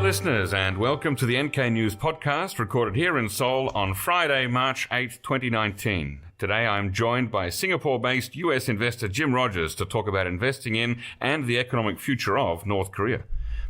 listeners, and welcome to the NKNews Podcast, recorded here in Seoul on Friday, March 8th, 2019. Today I'm joined by Singapore-based US investor Jim Rogers to talk about investing in and the economic future of North Korea.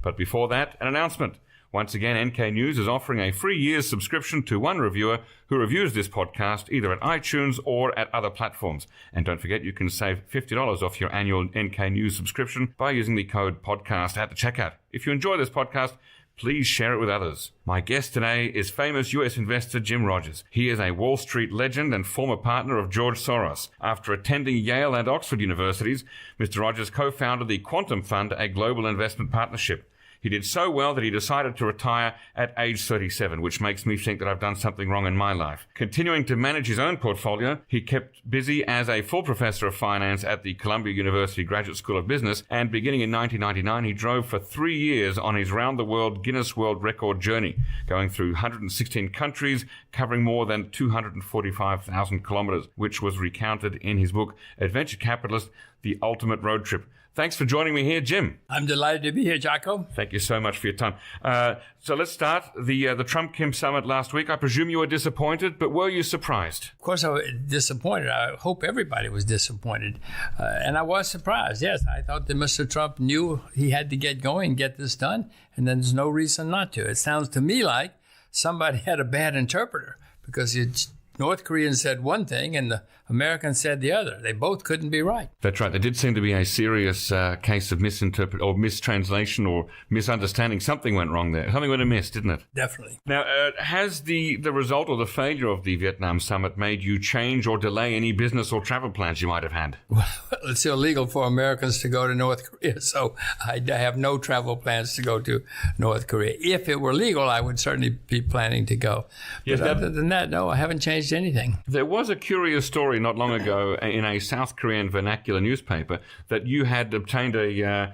But before that, an announcement. Once again, NK News is offering a free year's subscription to one reviewer who reviews this podcast either at iTunes or at other platforms. And don't forget, you can save $50 off your annual NK News subscription by using the code podcast at the checkout. If you enjoy this podcast, please share it with others. My guest today is famous US investor Jim Rogers. He is a Wall Street legend and former partner of George Soros. After attending Yale and Oxford universities, Mr. Rogers co-founded the Quantum Fund, a global investment partnership. He did so well that he decided to retire at age 37, which makes me think that I've done something wrong in my life. Continuing to manage his own portfolio, he kept busy as a full professor of finance at the Columbia University Graduate School of Business, and beginning in 1999, he drove for 3 years on his round-the-world Guinness World Record journey, going through 116 countries, covering more than 245,000 kilometers, which was recounted in his book, Adventure Capitalist, The Ultimate Road Trip. Thanks for joining me here, Jim. I'm delighted to be here, Jocko. Thank you so much for your time. So let's start. The Trump-Kim summit last week. I presume you were disappointed, but were you surprised? Of course I was disappointed. I hope everybody was disappointed. And I was surprised, yes. I thought that Mr. Trump knew he had to get going, get this done, and then there's no reason not to. It sounds to me like somebody had a bad interpreter because North Koreans said one thing and the Americans said the other. They both couldn't be right. That's right. There did seem to be a serious case of mistranslation or misunderstanding. Something went wrong there. Something went amiss, didn't it? Definitely. Now, has the result or the failure of the Vietnam summit made you change or delay any business or travel plans you might have had? Well, it's illegal for Americans to go to North Korea, so I have no travel plans to go to North Korea. If it were legal, I would certainly be planning to go. Yes, but other than that, no, I haven't changed anything. There was a curious story not long ago in a South Korean vernacular newspaper that you had obtained an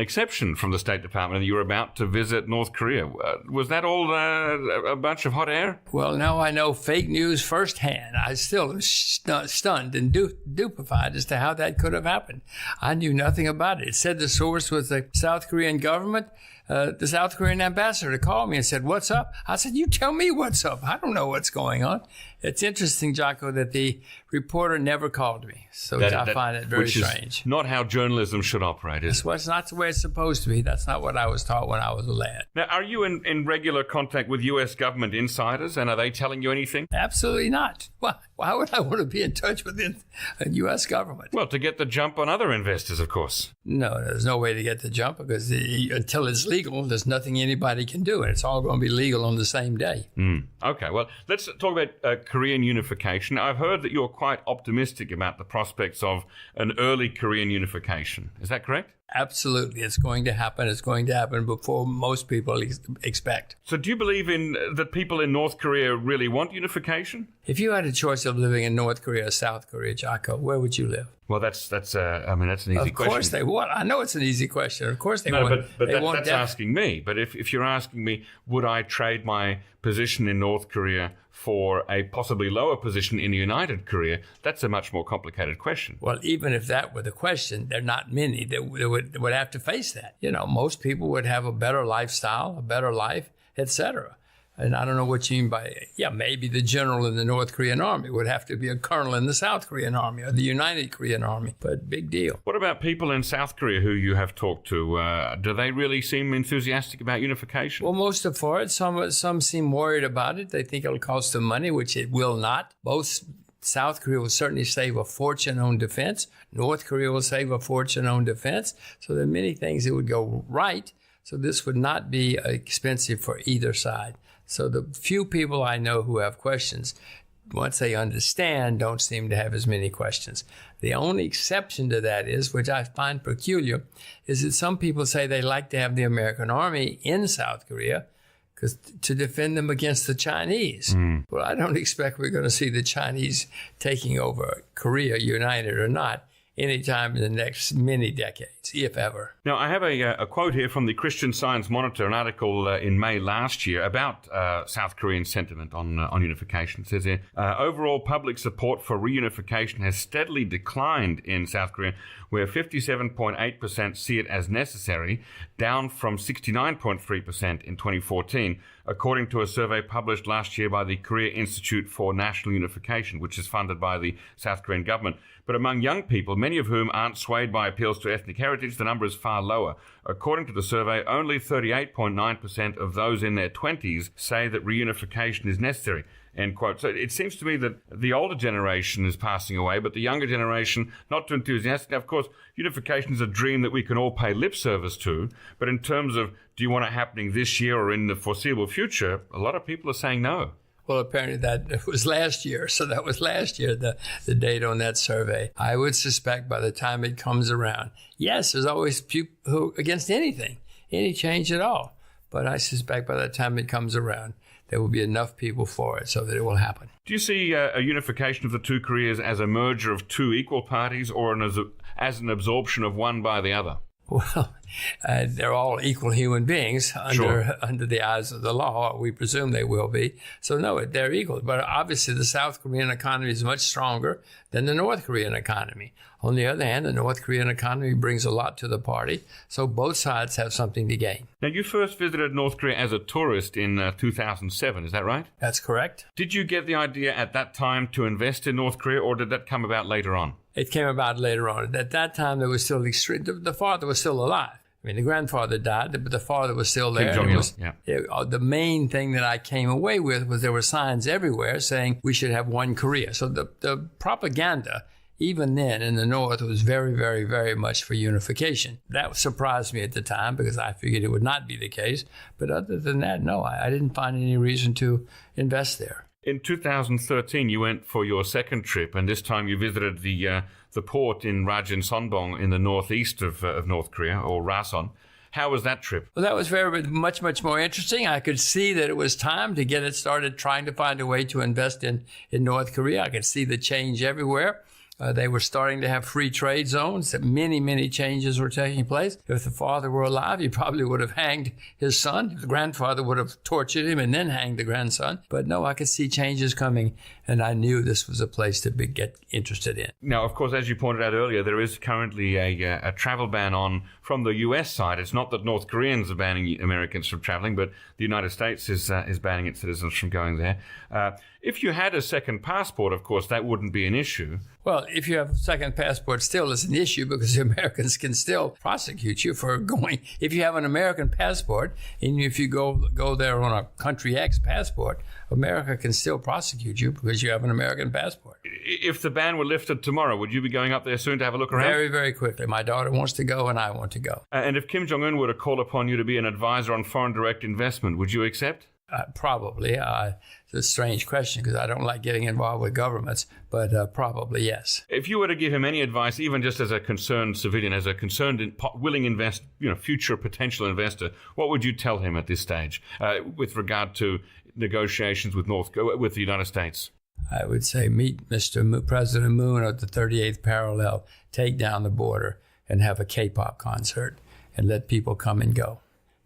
exception from the State Department, and you were about to visit North Korea. Was that all a bunch of hot air? Well, now I know fake news firsthand. I still am stunned and dupified as to how that could have happened. I knew nothing about it. It said the source was the South Korean government. The South Korean ambassador called me and said, "What's up?" I said, "You tell me what's up. I don't know what's going on." It's interesting, Jocko, that the reporter never called me. So I find it very strange. Not how journalism should operate, is it? Well, it's not the way it's supposed to be. That's not what I was taught when I was a lad. Now, are you in regular contact with U.S. government insiders, and are they telling you anything? Absolutely not. Why would I want to be in touch with the U.S. government? Well, to get the jump on other investors, of course. No, there's no way to get the jump because until it's legal, there's nothing anybody can do, and it's all going to be legal on the same day. Okay, well, let's talk about Korean unification. I've heard that you're quite optimistic about the prospects of an early Korean unification. Is that correct? Absolutely. It's going to happen. It's going to happen before most people expect. So do you believe that people in North Korea really want unification? If you had a choice of living in North Korea or South Korea, Jocko, where would you live? Well, that's an easy question. Of course they would. I know it's an easy question. Of course they would. But that's asking me. But if you're asking me, would I trade my position in North Korea for a possibly lower position in United Korea, that's a much more complicated question. Well, even if that were the question, there are not many that would have to face that. You know, most people would have a better lifestyle, a better life, etc. And I don't know what you mean by, maybe the general in the North Korean army would have to be a colonel in the South Korean army or the United Korean army, but big deal. What about people in South Korea who you have talked to? Do they really seem enthusiastic about unification? Well, most are for it. Some seem worried about it. They think it'll cost them money, which it will not. Both South Korea will certainly save a fortune on defense. North Korea will save a fortune on defense. So there are many things that would go right. So this would not be expensive for either side. So the few people I know who have questions, once they understand, don't seem to have as many questions. The only exception to that is, which I find peculiar, is that some people say they like to have the American army in South Korea to defend them against the Chinese. Well, I don't expect we're going to see the Chinese taking over Korea, united or not, anytime in the next many decades, if ever. Now, I have a quote here from the Christian Science Monitor, an article in May last year about South Korean sentiment on unification. It says here, overall public support for reunification has steadily declined in South Korea, where 57.8% see it as necessary, down from 69.3% in 2014, according to a survey published last year by the Korea Institute for National Unification, which is funded by the South Korean government. But among young people, many of whom aren't swayed by appeals to ethnic heritage, the number is far lower. According to the survey, only 38.9% of those in their 20s say that reunification is necessary. End quote. So it seems to me that the older generation is passing away, but the younger generation, not too enthusiastic. Now, of course, unification is a dream that we can all pay lip service to, but in terms of do you want it happening this year or in the foreseeable future, a lot of people are saying no. Well, apparently that was last year. So that was last year, the date on that survey. I would suspect by the time it comes around, yes, there's always people who against anything, any change at all. But I suspect by the time it comes around, there will be enough people for it so that it will happen. Do you see a unification of the two Koreas as a merger of two equal parties or as an absorption of one by the other? Well, they're all equal human beings under the eyes of the law. We presume they will be. So, no, they're equal. But obviously, the South Korean economy is much stronger than the North Korean economy. On the other hand, the North Korean economy brings a lot to the party. So both sides have something to gain. Now, you first visited North Korea as a tourist in 2007. Is that right? That's correct. Did you get the idea at that time to invest in North Korea, or did that come about later on? It came about later on. At that time, there was still the father was still alive. I mean, the grandfather died, but the father was still there. The main thing that I came away with was there were signs everywhere saying we should have one Korea. So the propaganda, even then in the North, was very, very, very much for unification. That surprised me at the time because I figured it would not be the case. But other than that, no, I didn't find any reason to invest there. In 2013, you went for your second trip, and this time you visited the port in Rajan Sonbong in the northeast of North Korea, or Rason. How was that trip? Well, that was very much more interesting. I could see that it was time to get it started trying to find a way to invest in North Korea. I could see the change everywhere. They were starting to have free trade zones. That many changes were taking place. If the father were alive, he probably would have hanged his son. The grandfather would have tortured him and then hanged the grandson. But no, I could see changes coming, and I knew this was a place to get interested in. Now, of course, as you pointed out earlier, there is currently a travel ban on from the U.S. side. It's not that North Koreans are banning Americans from traveling, but the United States is banning its citizens from going there. If you had a second passport, of course, that wouldn't be an issue. Well, if you have a second passport, still is an issue because the Americans can still prosecute you for going. If you have an American passport and if you go there on a country X passport, America can still prosecute you because you have an American passport. If the ban were lifted tomorrow, would you be going up there soon to have a look around? Very, very quickly. My daughter wants to go and I want to go. And if Kim Jong-un were to call upon you to be an advisor on foreign direct investment, would you accept? Probably. It's a strange question because I don't like getting involved with governments, but probably yes. If you were to give him any advice, even just as a concerned civilian, as a concerned, willing future potential investor, what would you tell him at this stage with regard to negotiations with the United States? I would say meet President Moon at the 38th parallel, take down the border, and have a K-pop concert, and let people come and go.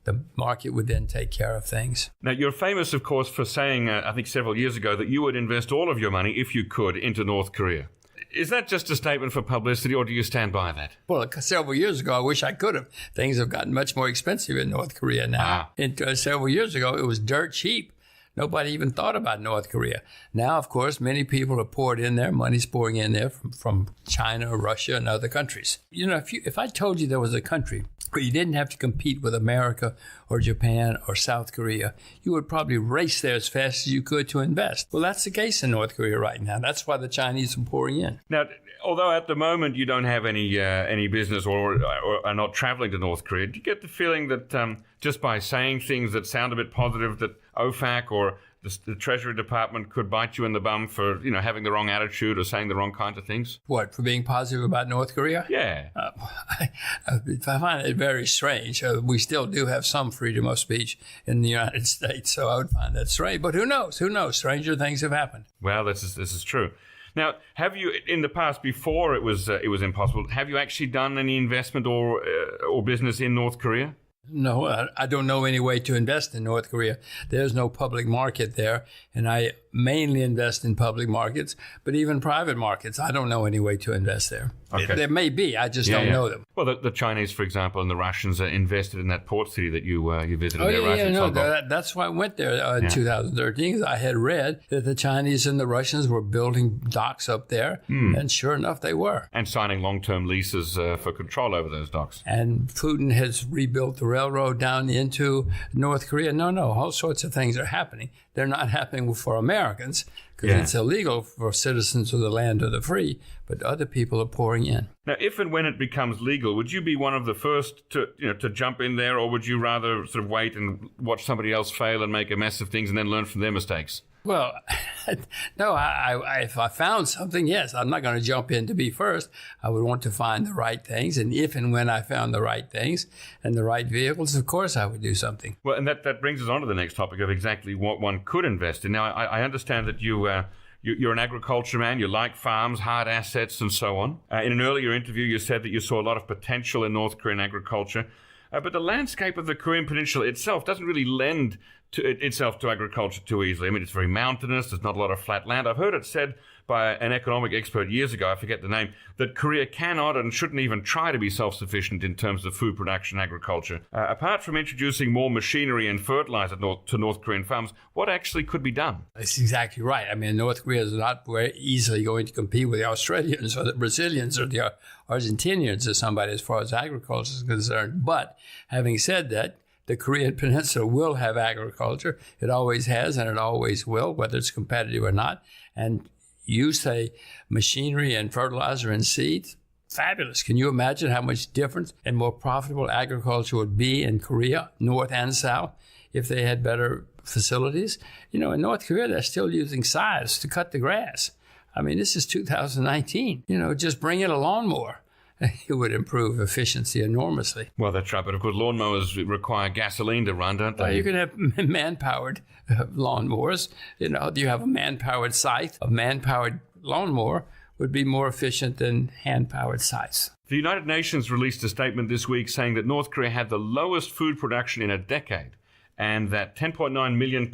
The market would then take care of things. Now, you're famous, of course, for saying, I think several years ago, that you would invest all of your money, if you could, into North Korea. Is that just a statement for publicity, or do you stand by that? Well, several years ago, I wish I could have. Things have gotten much more expensive in North Korea now. Several years ago, it was dirt cheap. Nobody even thought about North Korea. Now, of course, many people are poured in there. Money's pouring in there from China, Russia, and other countries. You know, if I told you there was a country where you didn't have to compete with America or Japan or South Korea, you would probably race there as fast as you could to invest. Well, that's the case in North Korea right now. That's why the Chinese are pouring in. Now, although at the moment you don't have any business or are not traveling to North Korea, do you get the feeling that just by saying things that sound a bit positive, that OFAC or the Treasury Department could bite you in the bum for, having the wrong attitude or saying the wrong kinds of things? What, for being positive about North Korea? Yeah. I find it very strange. We still do have some freedom of speech in the United States, so I would find that strange. But who knows? Stranger things have happened. Well, this is true. Now, have you, in the past, before it was impossible, have you actually done any investment or business in North Korea? No, I don't know any way to invest in North Korea. There's no public market there, and I mainly invest in public markets, but even private markets, I don't know any way to invest there. Okay. There may be, I just don't know them. Well, the Chinese, for example, and the Russians are invested in that port city that you visited. That's why I went there in 2013, because I had read that the Chinese and the Russians were building docks up there, and sure enough, they were. And signing long-term leases for control over those docks. And Putin has rebuilt the railroad down into North Korea. No, all sorts of things are happening. They're not happening for Americans, because it's illegal for citizens of the land of the free, but other people are pouring in. Now, if and when it becomes legal, would you be one of the first to jump in there, or would you rather sort of wait and watch somebody else fail and make a mess of things and then learn from their mistakes? Well, no, if I found something, yes, I'm not going to jump in to be first. I would want to find the right things. And if and when I found the right things and the right vehicles, of course I would do something. Well, and that brings us on to the next topic of exactly what one could invest in. Now, I understand that you're an agriculture man. You like farms, hard assets, and so on. In an earlier interview, you said that you saw a lot of potential in North Korean agriculture. But the landscape of the Korean Peninsula itself doesn't really lend itself to agriculture too easily. I mean, it's very mountainous. There's not a lot of flat land. I've heard it said by an economic expert years ago, I forget the name, that Korea cannot and shouldn't even try to be self-sufficient in terms of food production agriculture. Apart from introducing more machinery and fertilizer to North Korean farms, what actually could be done? That's exactly right. I mean, North Korea is not very easily going to compete with the Australians or the Brazilians or the Argentinians or somebody as far as agriculture is concerned. But having said that, the Korean Peninsula will have agriculture. It always has, and it always will, whether it's competitive or not. And you say machinery and fertilizer and seeds, fabulous. Can you imagine how much different and more profitable agriculture would be in Korea, North and South, if they had better facilities? In North Korea, they're still using scythes to cut the grass. I mean, this is 2019. Just bring in a lawnmower. It would improve efficiency enormously. Well, that's right. But, of course, lawnmowers require gasoline to run, don't they? Well, you can have man-powered lawnmowers. Do you have a man-powered scythe? A man-powered lawnmower would be more efficient than hand-powered scythes. The United Nations released a statement this week saying that North Korea had the lowest food production in a decade, and that 10.9 million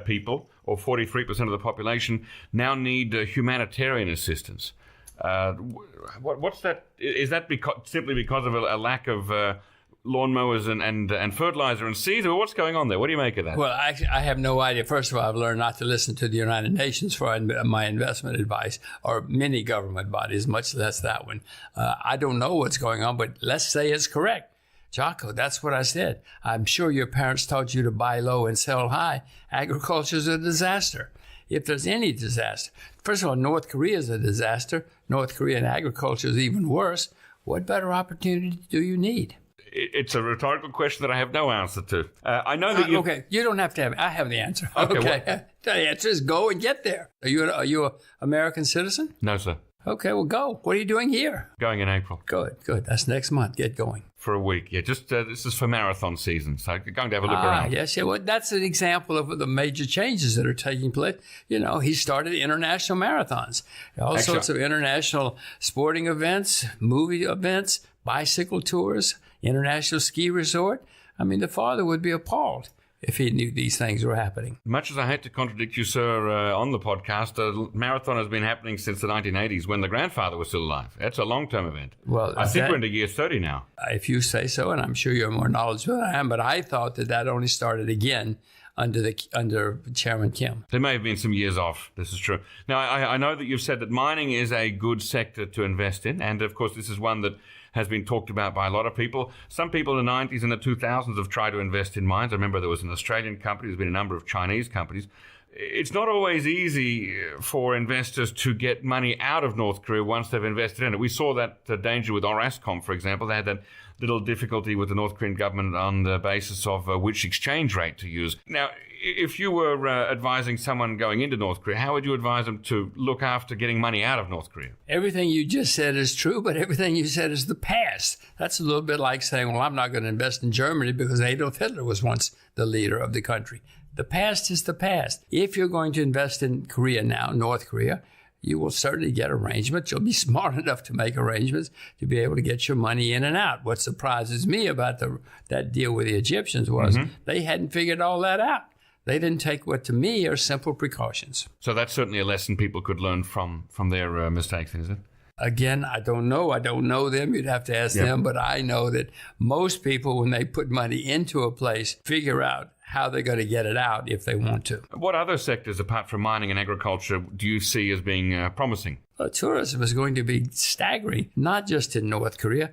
people, or 43% of the population, now need humanitarian assistance. What's that? Is that simply because of a lack of lawnmowers and fertilizer and seeds? Or what's going on there? What do you make of that? Well, I have no idea. First of all, I've learned not to listen to the United Nations for my investment advice, or many government bodies, much less that one. I don't know what's going on, but let's say it's correct. Jocko, that's what I said. I'm sure your parents taught you to buy low and sell high. Agriculture is a disaster. If there's any disaster. First of all, North Korea is a disaster. North Korean agriculture is even worse. What better opportunity do you need? It's a rhetorical question that I have no answer to. I know that you... Okay, you don't have to have it. I have the answer. Okay. The answer is go and get there. Are you an American citizen? No, sir. Okay, well, go. What are you doing here? Going in April. Good. That's next month. Get going. For a week, yeah. Just this is for marathon season, so I'm going to have a look around. Yes, yeah. Well, that's an example of the major changes that are taking place. He started international marathons, all sorts of international sporting events, movie events, bicycle tours, international ski resort. I mean, the father would be appalled if he knew these things were happening. Much as I hate to contradict you, sir, on the podcast, the marathon has been happening since the 1980s when the grandfather was still alive. That's a long-term event. Well, I think we're into year 30 now. If you say so, and I'm sure you're more knowledgeable than I am, but I thought that only started again under Chairman Kim. There may have been some years off. This is true. Now, I know that you've said that mining is a good sector to invest in, and of course this is one that has been talked about by a lot of people. Some people in the 90s and the 2000s have tried to invest in mines. I remember there was an Australian company. There's been a number of Chinese companies. It's not always easy for investors to get money out of North Korea once they've invested in it. We saw that danger with Orascom, for example. They had that little difficulty with the North Korean government on the basis of which exchange rate to use. Now, if you were advising someone going into North Korea, how would you advise them to look after getting money out of North Korea? Everything you just said is true, but everything you said is the past. That's a little bit like saying, well, I'm not going to invest in Germany because Adolf Hitler was once the leader of the country. The past is the past. If you're going to invest in Korea now, North Korea, you will certainly get arrangements. You'll be smart enough to make arrangements to be able to get your money in and out. What surprises me about that deal with the Egyptians was they hadn't figured all that out. They didn't take what to me are simple precautions. So that's certainly a lesson people could learn from their mistakes, is it? Again, I don't know. I don't know them. You'd have to ask them. But I know that most people, when they put money into a place, figure out how they're going to get it out if they want to. What other sectors, apart from mining and agriculture, do you see as being promising? Tourism is going to be staggering, not just in North Korea.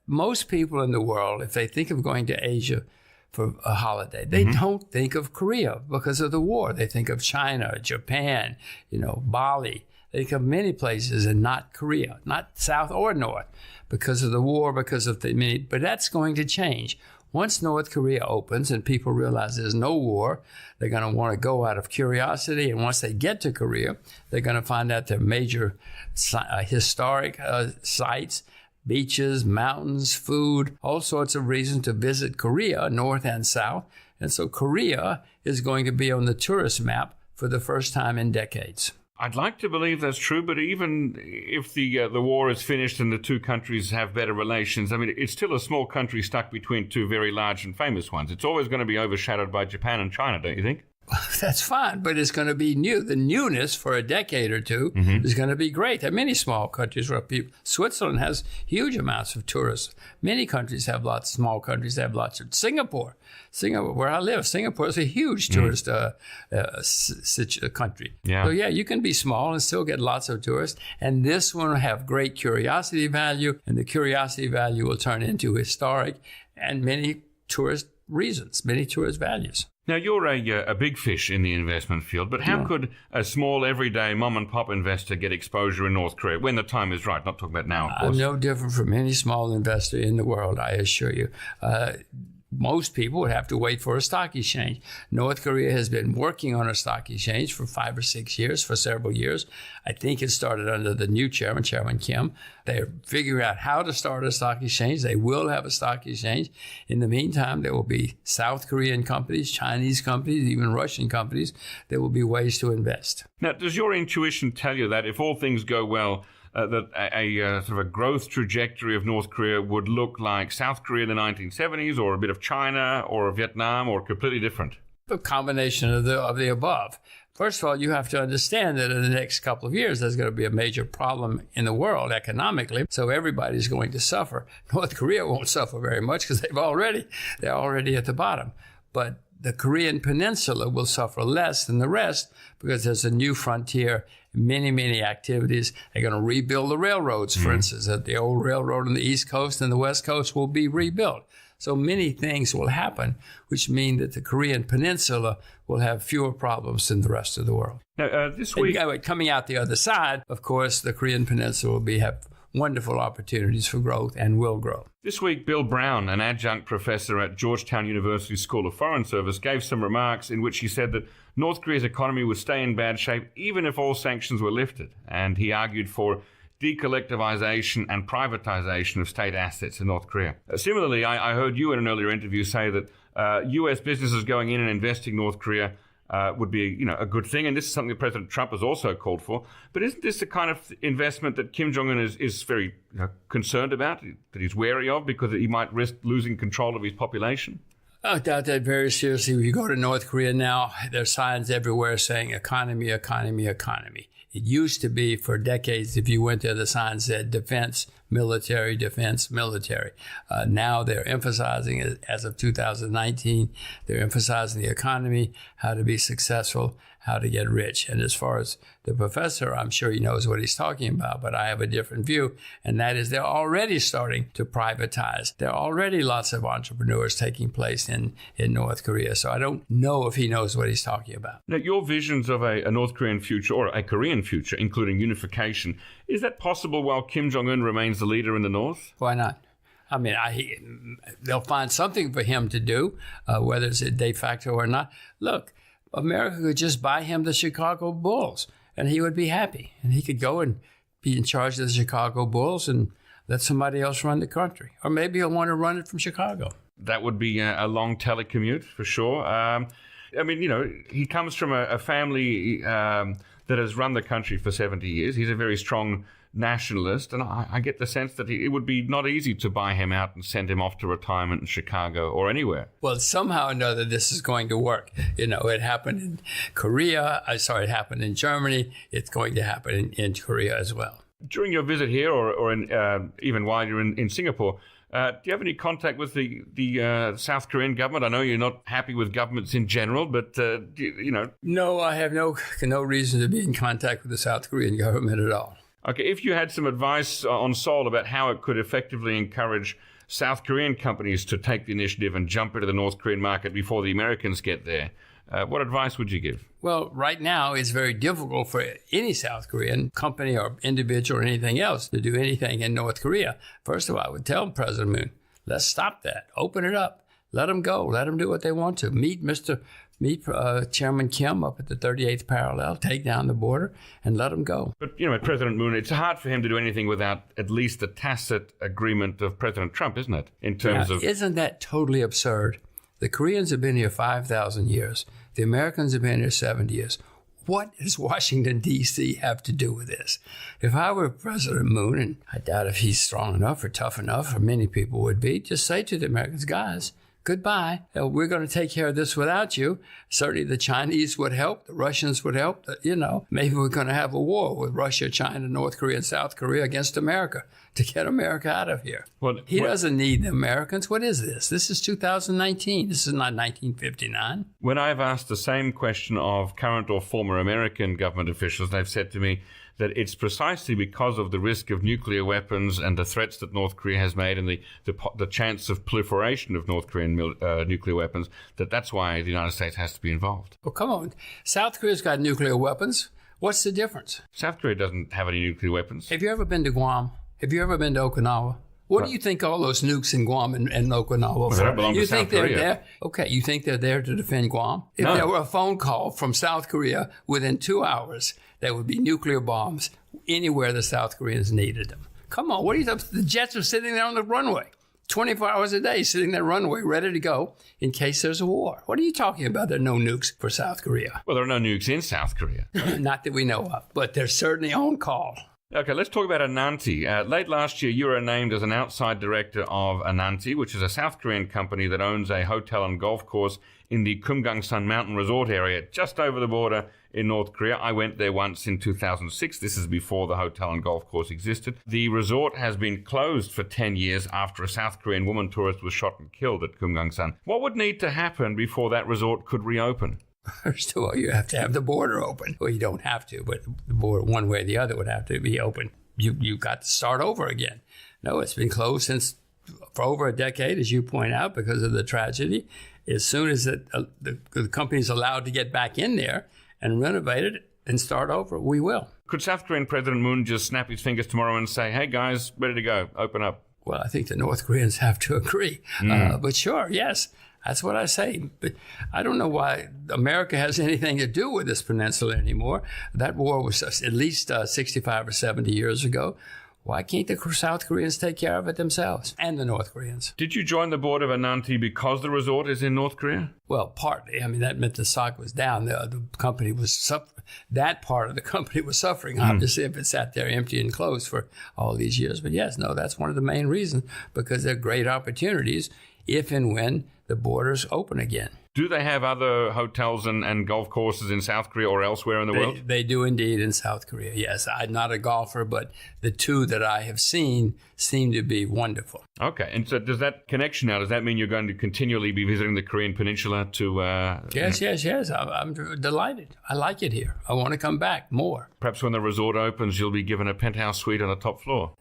Most people in the world, if they think of going to Asia for a holiday, they don't think of Korea because of the war. They think of China, Japan, Bali. They think of many places and not Korea, not South or North, because of the war, because of but that's going to change. Once North Korea opens and people realize there's no war, they're going to want to go out of curiosity. And once they get to Korea, they're going to find out their major historic sites, beaches, mountains, food, all sorts of reasons to visit Korea, North and South. And so Korea is going to be on the tourist map for the first time in decades. I'd like to believe that's true, but even if the war is finished and the two countries have better relations, I mean, it's still a small country stuck between two very large and famous ones. It's always going to be overshadowed by Japan and China, don't you think? That's fine, but it's going to be new. The newness for a decade or two is going to be great. There are many small countries where Switzerland has huge amounts of tourists. Many countries have lots, small countries have lots of. Singapore, where I live, Singapore is a huge tourist country. Yeah. So, you can be small and still get lots of tourists. And this one will have great curiosity value, and the curiosity value will turn into historic and many tourist reasons, many tourist values. Now, you're a big fish in the investment field, but how could a small, everyday mom-and-pop investor get exposure in North Korea when the time is right? Not talking about now, of course. I'm no different from any small investor in the world, I assure you. Most people would have to wait for a stock exchange. North Korea has been working on a stock exchange for 5 or 6 years, for several years. I think it started under the new chairman, Chairman Kim. They're figuring out how to start a stock exchange. They will have a stock exchange. In the meantime, there will be South Korean companies, Chinese companies, even Russian companies. There will be ways to invest. Now, does your intuition tell you that if all things go well, that a sort of a growth trajectory of North Korea would look like South Korea in the 1970s, or a bit of China, or Vietnam, or completely different? A combination of the above. First of all, you have to understand that in the next couple of years, there's going to be a major problem in the world economically. So everybody's going to suffer. North Korea won't suffer very much because they're already at the bottom. But the Korean Peninsula will suffer less than the rest because there's a new frontier, many, many activities. They're going to rebuild the railroads, for instance. The old railroad on the East Coast and the West Coast will be rebuilt. So many things will happen, which mean that the Korean Peninsula will have fewer problems than the rest of the world. Now, this week, coming out the other side, of course, the Korean Peninsula will have wonderful opportunities for growth and will grow. This week, Bill Brown, an adjunct professor at Georgetown University School of Foreign Service, gave some remarks in which he said that North Korea's economy would stay in bad shape even if all sanctions were lifted. And he argued for decollectivization and privatization of state assets in North Korea. Similarly, I heard you in an earlier interview say that U.S. businesses going in and investing in North Korea would be, a good thing, and this is something that President Trump has also called for. But isn't this the kind of investment that Kim Jong-un is very concerned about, that he's wary of, because he might risk losing control of his population? I doubt that very seriously. If you go to North Korea now, there are signs everywhere saying economy, economy, economy. It used to be for decades, if you went there, the sign said defense, military, defense, military. Now they're emphasizing, as of 2019, they're emphasizing the economy, how to be successful, how to get rich. And as far as the professor, I'm sure he knows what he's talking about, but I have a different view, and that is they're already starting to privatize. There are already lots of entrepreneurs taking place in North Korea, so I don't know if he knows what he's talking about. Now, your visions of a North Korean future, or a Korean future, including unification, is that possible while Kim Jong-un remains the leader in the North? Why not? I mean, they'll find something for him to do, whether it's a de facto or not. Look, America could just buy him the Chicago Bulls, and he would be happy. And he could go and be in charge of the Chicago Bulls and let somebody else run the country. Or maybe he'll want to run it from Chicago. That would be a long telecommute, for sure. I mean, he comes from a family that has run the country for 70 years. He's a very strong nationalist, and I get the sense that it would be not easy to buy him out and send him off to retirement in Chicago or anywhere. Well, somehow or another, this is going to work. It happened in Korea. It happened in Germany. It's going to happen in Korea as well. During your visit here, or even while you're in Singapore, do you have any contact with the South Korean government? I know you're not happy with governments in general, but No, I have no reason to be in contact with the South Korean government at all. Okay, if you had some advice on Seoul about how it could effectively encourage South Korean companies to take the initiative and jump into the North Korean market before the Americans get there, what advice would you give? Well, right now, it's very difficult for any South Korean company or individual or anything else to do anything in North Korea. First of all, I would tell President Moon, let's stop that. Open it up. Let them go. Let them do what they want to. Meet Chairman Kim up at the 38th parallel, take down the border, and let them go. But, President Moon, it's hard for him to do anything without at least the tacit agreement of President Trump, isn't it? In terms of... Isn't that totally absurd? The Koreans have been here 5,000 years. The Americans have been here 70 years. What does Washington, D.C. have to do with this? If I were President Moon, and I doubt if he's strong enough or tough enough, or many people would be, just say to the Americans, guys, goodbye. We're going to take care of this without you. Certainly the Chinese would help. The Russians would help. Maybe we're going to have a war with Russia, China, North Korea, and South Korea against America to get America out of here. He doesn't need the Americans. What is this? This is 2019. This is not 1959. When I've asked the same question of current or former American government officials, they've said to me that it's precisely because of the risk of nuclear weapons and the threats that North Korea has made and the chance of proliferation of North Korean nuclear weapons, that's why the United States has to be involved. Well, come on. South Korea's got nuclear weapons. What's the difference? South Korea doesn't have any nuclear weapons. Have you ever been to Guam? Have you ever been to Okinawa? What do you think all those nukes in Guam and Okinawa for? That belongs to South Korea. There? Okay, you think they're there to defend Guam? If there were a phone call from South Korea within 2 hours, there would be nuclear bombs anywhere the South Koreans needed them. Come on, what are you talking? The jets are sitting there on the runway, 24 hours a day, sitting there runway, ready to go in case there's a war. What are you talking about? There are no nukes for South Korea. Well, there are no nukes in South Korea. Not that we know of, but they're certainly on call. Okay, let's talk about Ananti. Late last year, you were named as an outside director of Ananti, which is a South Korean company that owns a hotel and golf course in the Kumgangsan Mountain Resort area, just over the border in North Korea. I went there once in 2006. This is before the hotel and golf course existed. The resort has been closed for 10 years after a South Korean woman tourist was shot and killed at Kumgangsan. What would need to happen before that resort could reopen? First of all, you have to have the border open. Well, you don't have to, but the border, one way or the other, would have to be open. You got to start over again. No, it's been closed for over a decade, as you point out, because of the tragedy. As soon as the company's allowed to get back in there and renovate it and start over, we will. Could South Korean President Moon just snap his fingers tomorrow and say, hey, guys, ready to go, open up? Well, I think the North Koreans have to agree. But sure, yes. That's what I say. But I don't know why America has anything to do with this peninsula anymore. That war was at least 65 or 70 years ago. Why can't the South Koreans take care of it themselves and the North Koreans? Did you join the board of Ananti because the resort is in North Korea? Well, partly. I mean, that meant the stock was down. The company was suffering. That part of the company was suffering, obviously, if it sat there empty and closed for all these years. But yes, no, that's one of the main reasons, because there are great opportunities if and when the borders open again. Do they have other hotels and golf courses in South Korea or elsewhere in the world? They do indeed in South Korea, yes. I'm not a golfer, but the two that I have seen seem to be wonderful. Okay, and so does that connection now, does that mean you're going to continually be visiting the Korean Peninsula to... Yes. I'm delighted. I like it here. I want to come back more. Perhaps when the resort opens, you'll be given a penthouse suite on the top floor.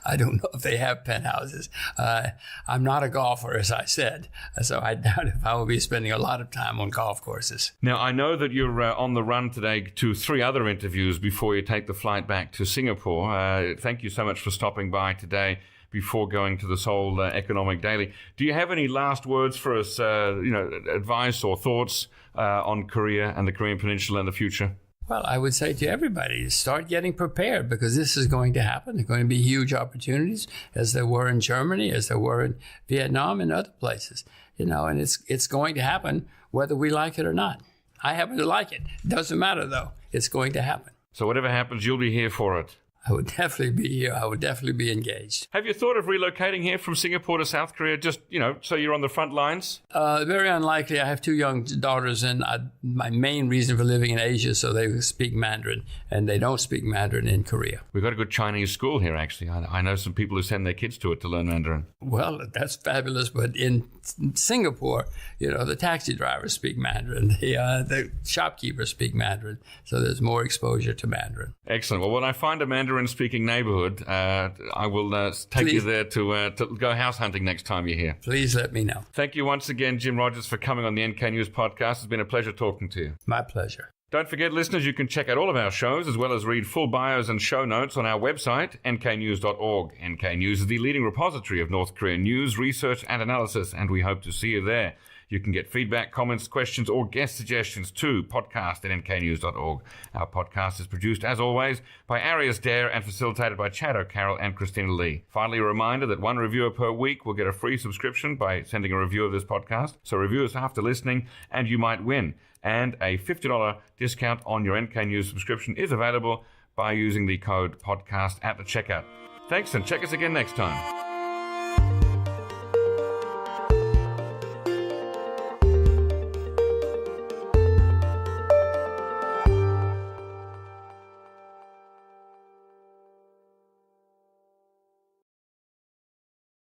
I don't know if they have penthouses. I'm not a golfer, as I said, so I doubt if I will be spending a lot of time on golf courses. Now, I know that you're on the run today to 3 other interviews before you take the flight back to Singapore. Thank you so much for stopping by today before going to the Seoul Economic Daily. Do you have any last words for us, advice or thoughts on Korea and the Korean Peninsula in the future? Well, I would say to everybody, start getting prepared, because this is going to happen. There are going to be huge opportunities, as there were in Germany, as there were in Vietnam and other places. And it's going to happen whether we like it or not. I happen to like it. Doesn't matter, though. it's going to happen. So whatever happens, you'll be here for it. I would definitely be here. I would definitely be engaged. Have you thought of relocating here from Singapore to South Korea, just, so you're on the front lines? Very unlikely. I have 2 young daughters, and my main reason for living in Asia is so they speak Mandarin, and they don't speak Mandarin in Korea. We've got a good Chinese school here, actually. I know some people who send their kids to it to learn Mandarin. Well, that's fabulous, but in Singapore, the taxi drivers speak Mandarin, the shopkeepers speak Mandarin, so there's more exposure to Mandarin. Excellent. Well, when I find a Mandarin-speaking neighborhood, I will take you there to go house hunting next time you're here. Please let me know. Thank you once again, Jim Rogers, for coming on the NK News Podcast. It's been a pleasure talking to you. My pleasure. Don't forget, listeners, you can check out all of our shows as well as read full bios and show notes on our website, nknews.org. NK News is the leading repository of North Korean news, research, and analysis, and we hope to see you there. You can get feedback, comments, questions, or guest suggestions to podcast@nknews.org. Our podcast is produced, as always, by Arias Dare and facilitated by Chad O'Carroll and Christina Lee. Finally, a reminder that 1 reviewer per week will get a free subscription by sending a review of this podcast. So review us after listening, and you might win. And a $50 discount on your NK News subscription is available by using the code podcast at the checkout. Thanks, and check us again next time.